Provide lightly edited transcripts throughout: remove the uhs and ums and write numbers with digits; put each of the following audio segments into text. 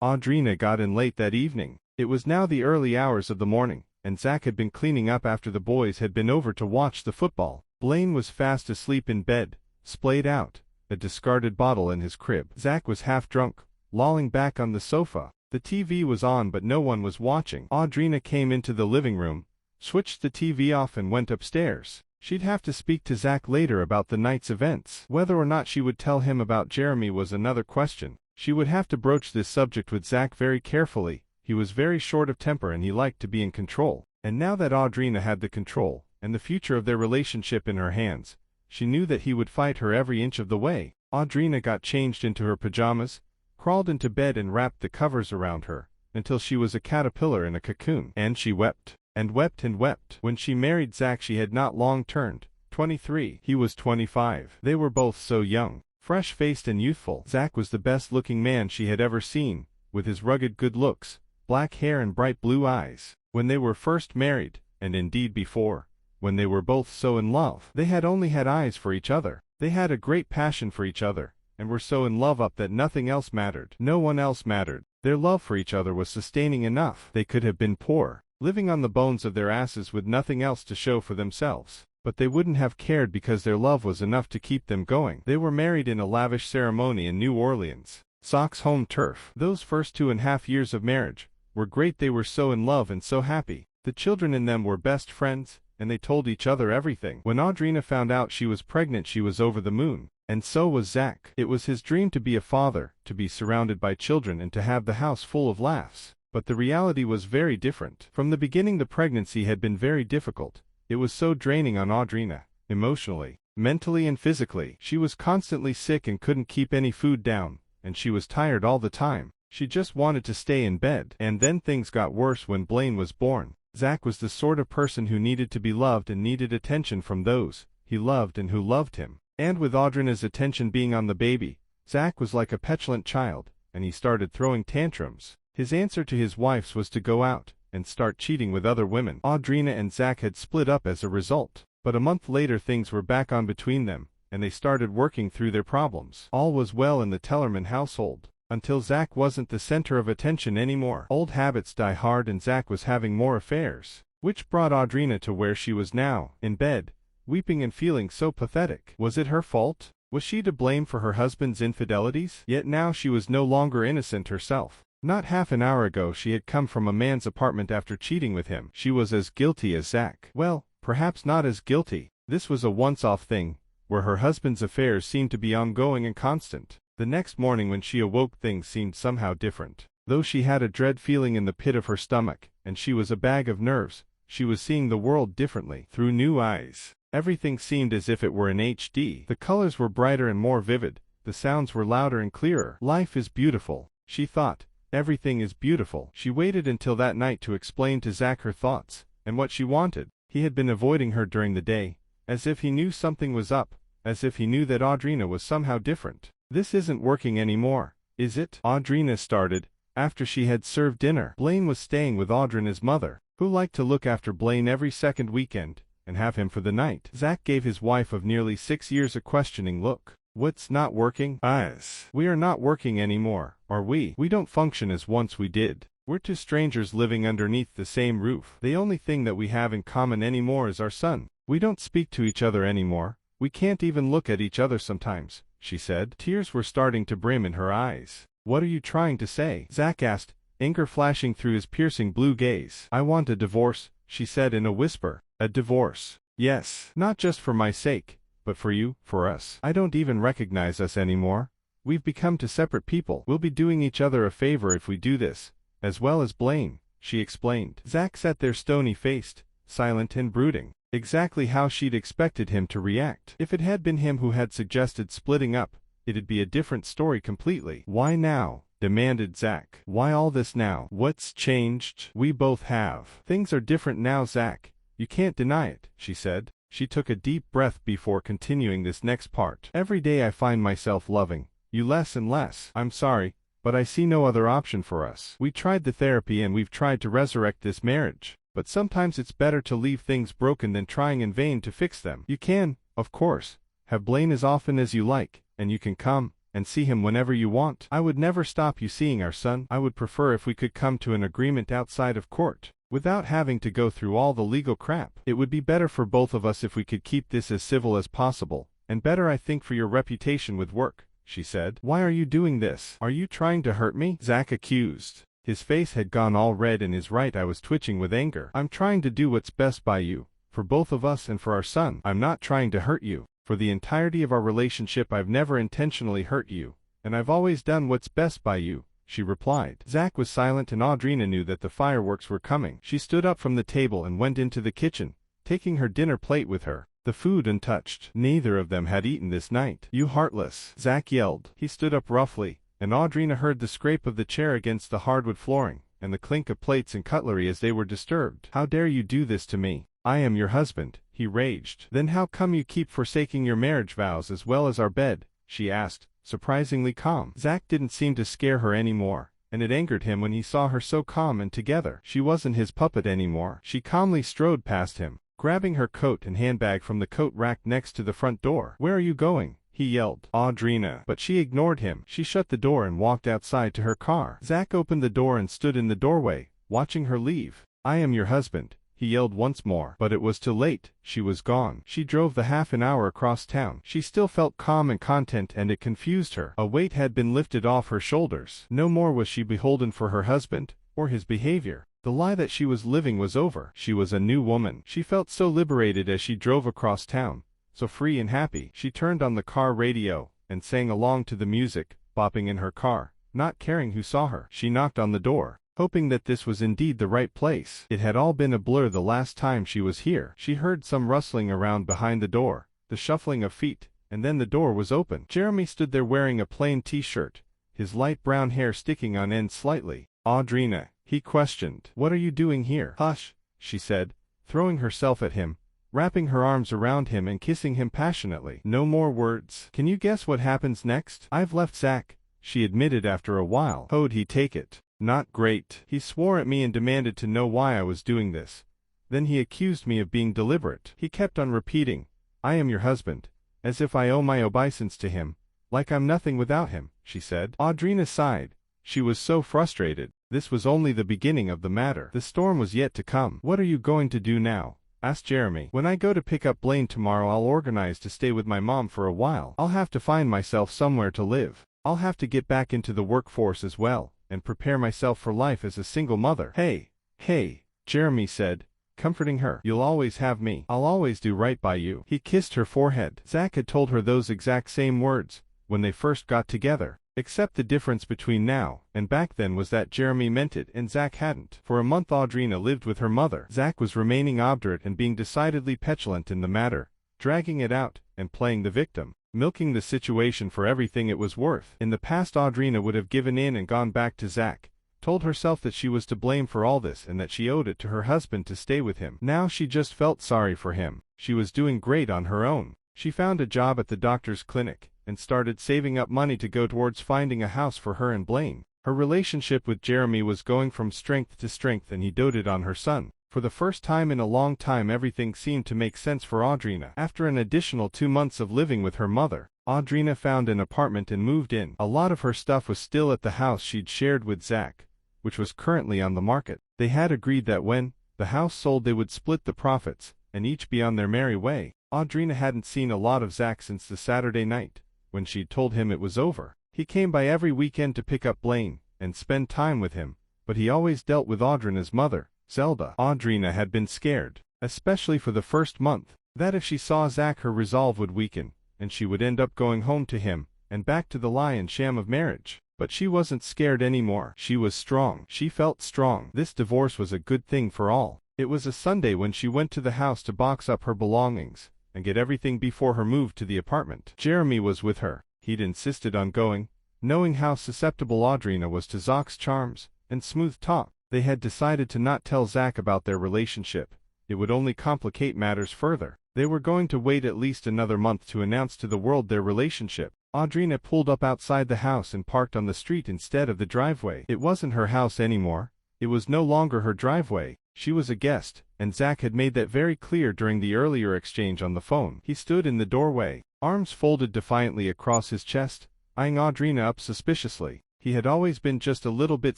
Audrina got in late that evening. It was now the early hours of the morning, and Zach had been cleaning up after the boys had been over to watch the football. Blaine was fast asleep in bed, splayed out, a discarded bottle in his crib. Zach was half drunk, lolling back on the sofa. The TV was on but no one was watching. Audrina came into the living room, switched the TV off and went upstairs. She'd have to speak to Zach later about the night's events. Whether or not she would tell him about Jeremy was another question. She would have to broach this subject with Zach very carefully. He was very short of temper and he liked to be in control. And now that Audrina had the control, and the future of their relationship in her hands, she knew that he would fight her every inch of the way. Audrina got changed into her pajamas, crawled into bed and wrapped the covers around her, until she was a caterpillar in a cocoon. And she wept, and wept and wept. When she married Zach she had not long turned 23. He was 25. They were both so young, fresh-faced and youthful. Zach was the best-looking man she had ever seen, with his rugged good looks, black hair and bright blue eyes. When they were first married, and indeed before, when they were both so in love, they had only had eyes for each other. They had a great passion for each other, and were so in love up that nothing else mattered. No one else mattered. Their love for each other was sustaining enough. They could have been poor, living on the bones of their asses with nothing else to show for themselves, but they wouldn't have cared because their love was enough to keep them going. They were married in a lavish ceremony in New Orleans, Sox home turf. Those first 2.5 years of marriage were great. They were so in love and so happy. The children in them were best friends, and they told each other everything. When Audrina found out she was pregnant she was over the moon, and so was Zach. It was his dream to be a father, to be surrounded by children and to have the house full of laughs. But the reality was very different. From the beginning the pregnancy had been very difficult. It was so draining on Audrina, emotionally, mentally and physically. She was constantly sick and couldn't keep any food down, and she was tired all the time. She just wanted to stay in bed. And then things got worse when Blaine was born. Zach was the sort of person who needed to be loved and needed attention from those he loved and who loved him. And with Audrina's attention being on the baby, Zach was like a petulant child, and he started throwing tantrums. His answer to his wife's was to go out and start cheating with other women. Audrina and Zach had split up as a result, but a month later things were back on between them, and they started working through their problems. All was well in the Tellerman household, until Zach wasn't the center of attention anymore. Old habits die hard and Zach was having more affairs, which brought Audrina to where she was now, in bed, weeping and feeling so pathetic. Was it her fault? Was she to blame for her husband's infidelities? Yet now she was no longer innocent herself. Not half an hour ago she had come from a man's apartment after cheating with him. She was as guilty as Zach. Well, perhaps not as guilty. This was a once-off thing, where her husband's affairs seemed to be ongoing and constant. The next morning when she awoke things seemed somehow different. Though she had a dread feeling in the pit of her stomach, and she was a bag of nerves, she was seeing the world differently, through new eyes. Everything seemed as if it were in HD. The colors were brighter and more vivid, the sounds were louder and clearer. Life is beautiful, she thought. Everything is beautiful. She waited until that night to explain to Zach her thoughts, and what she wanted. He had been avoiding her during the day, as if he knew something was up, as if he knew that Audrina was somehow different. This isn't working anymore, is it? Audrina started, after she had served dinner. Blaine was staying with Audrina's mother, who liked to look after Blaine every second weekend, and have him for the night. Zach gave his wife of nearly 6 years a questioning look. What's not working? Us. We are not working anymore, are we? We don't function as once we did. We're two strangers living underneath the same roof. The only thing that we have in common anymore is our son. We don't speak to each other anymore. We can't even look at each other sometimes, she said. Tears were starting to brim in her eyes. What are you trying to say? Zach asked, anger flashing through his piercing blue gaze. I want a divorce, she said in a whisper. A divorce? Yes. Not just for my sake, but for you, for us. I don't even recognize us anymore. We've become two separate people. We'll be doing each other a favor if we do this, as well as Blaine, she explained. Zach sat there stony-faced, silent and brooding, exactly how she'd expected him to react. If it had been him who had suggested splitting up, it'd be a different story completely. Why now? Demanded Zach. Why all this now? What's changed? We both have. Things are different now, Zach. You can't deny it, she said. She took a deep breath before continuing this next part. Every day I find myself loving you less and less. I'm sorry, but I see no other option for us. We tried the therapy and we've tried to resurrect this marriage, but sometimes it's better to leave things broken than trying in vain to fix them. You can, of course, have Blaine as often as you like, and you can come, and see him whenever you want. I would never stop you seeing our son. I would prefer if we could come to an agreement outside of court, without having to go through all the legal crap. It would be better for both of us if we could keep this as civil as possible, and better I think for your reputation with work," she said. "Why are you doing this? Are you trying to hurt me?" Zach accused. His face had gone all red and his right eye was twitching with anger. "I'm trying to do what's best by you, for both of us and for our son. I'm not trying to hurt you. For the entirety of our relationship I've never intentionally hurt you, and I've always done what's best by you," she replied. Zach was silent and Audrina knew that the fireworks were coming. She stood up from the table and went into the kitchen, taking her dinner plate with her, the food untouched. Neither of them had eaten this night. "You heartless!" Zach yelled. He stood up roughly, and Audrina heard the scrape of the chair against the hardwood flooring, and the clink of plates and cutlery as they were disturbed. "How dare you do this to me? I am your husband," he raged. "Then how come you keep forsaking your marriage vows as well as our bed?" she asked, surprisingly calm. Zach didn't seem to scare her anymore, and it angered him when he saw her so calm and together. She wasn't his puppet anymore. She calmly strode past him, grabbing her coat and handbag from the coat rack next to the front door. "Where are you going?" he yelled. "Audrina." But she ignored him. She shut the door and walked outside to her car. Zach opened the door and stood in the doorway, watching her leave. "I am your husband," he yelled once more. But it was too late. She was gone. She drove the half an hour across town. She still felt calm and content, and it confused her. A weight had been lifted off her shoulders. No more was she beholden for her husband, or his behavior. The lie that she was living was over. She was a new woman. She felt so liberated as she drove across town, so free and happy. She turned on the car radio, and sang along to the music, bopping in her car, not caring who saw her. She knocked on the door, hoping that this was indeed the right place. It had all been a blur the last time she was here. She heard some rustling around behind the door, the shuffling of feet, and then the door was open. Jeremy stood there wearing a plain t-shirt, his light brown hair sticking on end slightly. "Audrina," he questioned. "What are you doing here?" "Hush," she said, throwing herself at him, wrapping her arms around him and kissing him passionately. "No more words. Can you guess what happens next?" "I've left Zach," she admitted after a while. "How'd he take it?" "Not great. He swore at me and demanded to know why I was doing this. Then he accused me of being deliberate. He kept on repeating, 'I am your husband,' as if I owe my obeisance to him, like I'm nothing without him," she said. Audrina sighed. She was so frustrated. This was only the beginning of the matter. The storm was yet to come. "What are you going to do now?" asked Jeremy. "When I go to pick up Blaine tomorrow, I'll organize to stay with my mom for a while. I'll have to find myself somewhere to live. I'll have to get back into the workforce as well, and prepare myself for life as a single mother." Hey, Jeremy said, comforting her. "You'll always have me. I'll always do right by you." He kissed her forehead. Zach had told her those exact same words when they first got together, except the difference between now and back then was that Jeremy meant it and Zach hadn't. For a month Audrina lived with her mother. Zach was remaining obdurate and being decidedly petulant in the matter, dragging it out and playing the victim, milking the situation for everything it was worth. In the past Audrina would have given in and gone back to Zach, told herself that she was to blame for all this and that she owed it to her husband to stay with him. Now she just felt sorry for him. She was doing great on her own. She found a job at the doctor's clinic, and started saving up money to go towards finding a house for her and Blaine. Her relationship with Jeremy was going from strength to strength and he doted on her son. For the first time in a long time everything seemed to make sense for Audrina. After an additional 2 months of living with her mother, Audrina found an apartment and moved in. A lot of her stuff was still at the house she'd shared with Zach, which was currently on the market. They had agreed that when the house sold they would split the profits, and each be on their merry way. Audrina hadn't seen a lot of Zach since the Saturday night, when she'd told him it was over. He came by every weekend to pick up Blaine and spend time with him, but he always dealt with Audrina's mother, Zelda. Audrina had been scared, especially for the first month, that if she saw Zach her resolve would weaken, and she would end up going home to him, and back to the lie and sham of marriage. But she wasn't scared anymore. She was strong. She felt strong. This divorce was a good thing for all. It was a Sunday when she went to the house to box up her belongings and get everything before her move to the apartment. Jeremy was with her. He'd insisted on going, knowing how susceptible Audrina was to Zach's charms and smooth talk. They had decided to not tell Zach about their relationship. It would only complicate matters further. They were going to wait at least another month to announce to the world their relationship. Audrina pulled up outside the house and parked on the street instead of the driveway. It wasn't her house anymore. It was no longer her driveway. She was a guest, and Zach had made that very clear during the earlier exchange on the phone. He stood in the doorway, arms folded defiantly across his chest, eyeing Audrina up suspiciously. He had always been just a little bit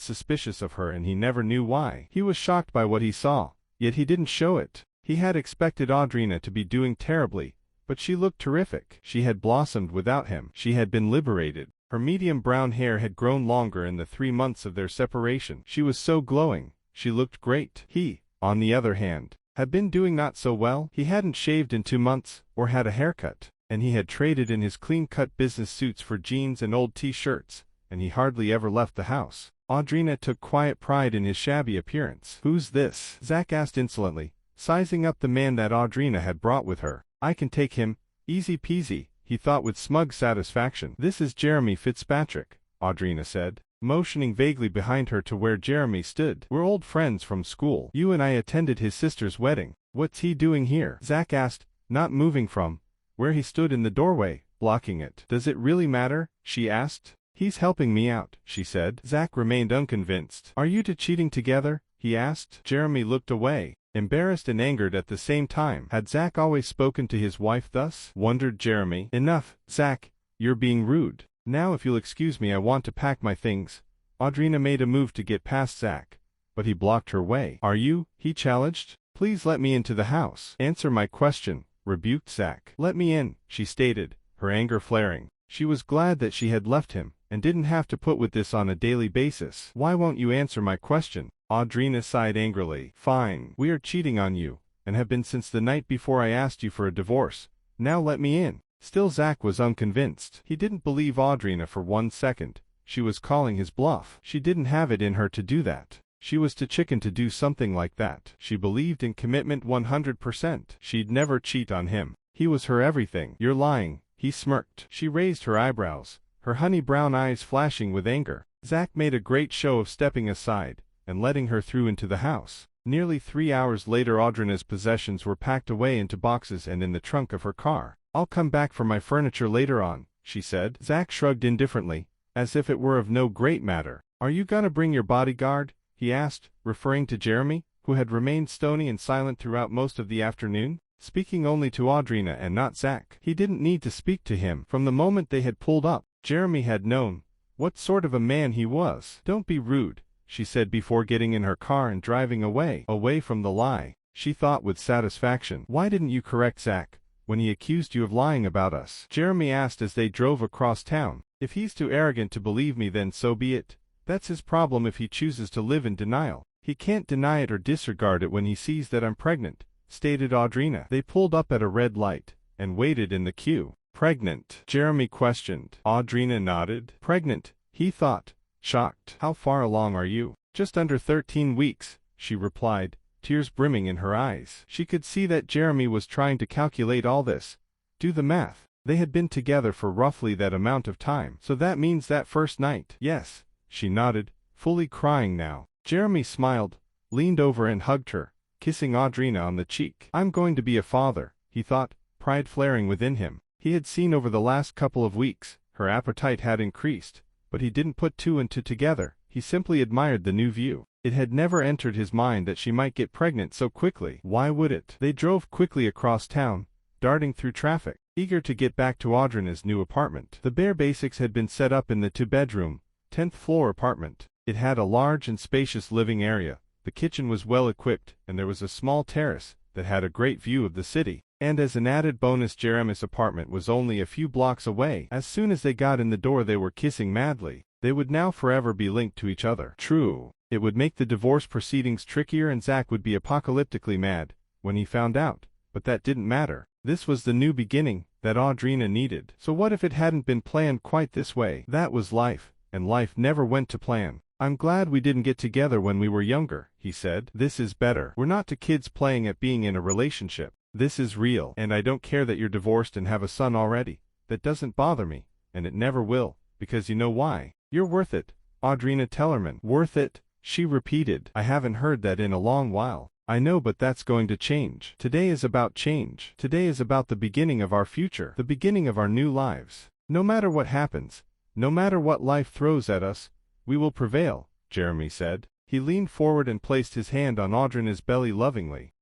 suspicious of her and he never knew why. He was shocked by what he saw, yet he didn't show it. He had expected Audrina to be doing terribly, but she looked terrific. She had blossomed without him. She had been liberated. Her medium brown hair had grown longer in the 3 months of their separation. She was so glowing. She looked great. He, on the other hand, had been doing not so well. He hadn't shaved in 2 months, or had a haircut, and he had traded in his clean-cut business suits for jeans and old t-shirts, and he hardly ever left the house. Audrina took quiet pride in his shabby appearance. "Who's this?" Zach asked insolently, sizing up the man that Audrina had brought with her. "I can take him, easy peasy," he thought with smug satisfaction. "This is Jeremy Fitzpatrick," Audrina said, motioning vaguely behind her to where Jeremy stood. "We're old friends from school. You and I attended his sister's wedding." "What's he doing here?" Zach asked, not moving from where he stood in the doorway, blocking it. "Does it really matter?" she asked. "He's helping me out," she said. Zach remained unconvinced. "Are you two cheating together?" he asked. Jeremy looked away, embarrassed and angered at the same time. Had Zach always spoken to his wife thus? Wondered Jeremy. "Enough, Zach, you're being rude. Now if you'll excuse me I want to pack my things." Audrina made a move to get past Zach, but he blocked her way. "Are you?" he challenged. "Please let me into the house." "Answer my question," rebuked Zach. "Let me in," she stated, her anger flaring. She was glad that she had left him, and didn't have to put with this on a daily basis. "Why won't you answer my question?" Audrina sighed angrily. "Fine. We are cheating on you, and have been since the night before I asked you for a divorce. Now let me in." Still Zach was unconvinced. He didn't believe Audrina for 1 second. She was calling his bluff. She didn't have it in her to do that. She was too chicken to do something like that. She believed in commitment 100%. She'd never cheat on him. He was her everything. "You're lying," he smirked. She raised her eyebrows, her honey brown eyes flashing with anger. Zach made a great show of stepping aside and letting her through into the house. Nearly 3 hours later Audrina's possessions were packed away into boxes and in the trunk of her car. "I'll come back for my furniture later on," she said. Zach shrugged indifferently, as if it were of no great matter. "Are you gonna bring your bodyguard?" he asked, referring to Jeremy, who had remained stony and silent throughout most of the afternoon, speaking only to Audrina and not Zach. He didn't need to speak to him. From the moment they had pulled up, Jeremy had known what sort of a man he was. "Don't be rude," she said before getting in her car and driving away from the lie, she thought with satisfaction. "Why didn't you correct Zach when he accused you of lying about us?" Jeremy asked as they drove across town. "If he's too arrogant to believe me then so be it. That's his problem if he chooses to live in denial. He can't deny it or disregard it when he sees that I'm pregnant," stated Audrina. They pulled up at a red light and waited in the queue. "Pregnant?" Jeremy questioned. Audrina nodded. "Pregnant," he thought, shocked. "How far along are you?" "Just under 13 weeks, she replied, tears brimming in her eyes. She could see that Jeremy was trying to calculate all this. Do the math. They had been together for roughly that amount of time. "So that means that first night?" "Yes," she nodded, fully crying now. Jeremy smiled, leaned over and hugged her, kissing Audrina on the cheek. "I'm going to be a father," he thought, pride flaring within him. He had seen over the last couple of weeks, her appetite had increased, but he didn't put 2 and 2 together. He simply admired the new view. It had never entered his mind that she might get pregnant so quickly. Why would it? They drove quickly across town, darting through traffic, eager to get back to Audrina's new apartment. The bare basics had been set up in the 2-bedroom, 10th floor apartment. It had a large and spacious living area. The kitchen was well equipped, and there was a small terrace that had a great view of the city. And as an added bonus, Jeremy's apartment was only a few blocks away. As soon as they got in the door they were kissing madly. They would now forever be linked to each other. True, it would make the divorce proceedings trickier and Zach would be apocalyptically mad when he found out, but that didn't matter. This was the new beginning that Audrina needed. So what if it hadn't been planned quite this way? That was life, and life never went to plan. "I'm glad we didn't get together when we were younger," he said. "This is better. We're not two kids playing at being in a relationship. This is real. And I don't care that you're divorced and have a son already. That doesn't bother me, and it never will, because you know why. You're worth it, Audrina Tellerman." "Worth it?" she repeated. "I haven't heard that in a long while." "I know, but that's going to change. Today is about change. Today is about the beginning of our future, the beginning of our new lives. No matter what happens, no matter what life throws at us, we will prevail," Jeremy said. He leaned forward and placed his hand on Audrina's belly lovingly.